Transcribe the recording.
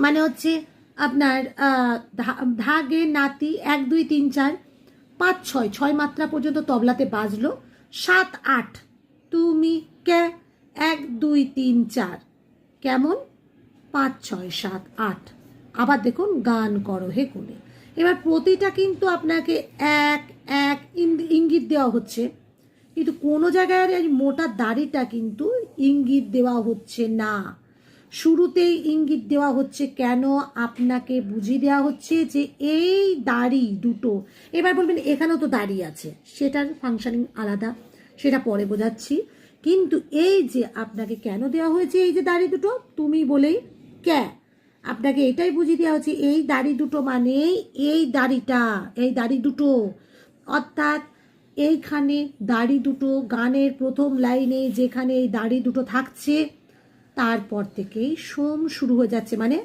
মানে হচ্ছে আপনার ধাগে নাতি 1 2 3 4 5 6 6 মাত্রা পর্যন্ত তবলাতে বাজলো। 7 8 তুমি কে 1 2 3 4 কেমন 5 6 7 8। আবার দেখুন গান করো হে কোলে। এবার প্রতিটা কিন্তু আপনাকে এক এক ইঙ্গিত দেওয়া হচ্ছে, কিন্তু কোনো জায়গায় এই মোটা দাড়িটা কিন্তু ইঙ্গিত দেওয়া হচ্ছে না। শুরুতেই ইঙ্গিত দেওয়া হচ্ছে কেন, আপনাকে বুঝিয়ে দেওয়া হচ্ছে যে এই দাড়ি দুটো, এবার বলবেন এখানেও তো দাড়ি আছে, সেটার ফাংশনিং আলাদা, সেটা পরে বোঝাচ্ছি। কিন্তু এই যে আপনাকে কেন দেওয়া হয়েছে এই যে দাড়ি দুটো তুমি বলেই কে, আপনাকে এটাই বুঝিয়ে দেওয়া হচ্ছে এই দাড়ি দুটো মানে এই দাড়িটা, এই দাড়ি দুটো, অর্থাৎ এইখানে দাড়ি দুটো গানের প্রথম লাইনে যেখানে এই দাড়ি দুটো থাকছে তারপর থেকেই সোম শুরু হয়ে যাচ্ছে, মানে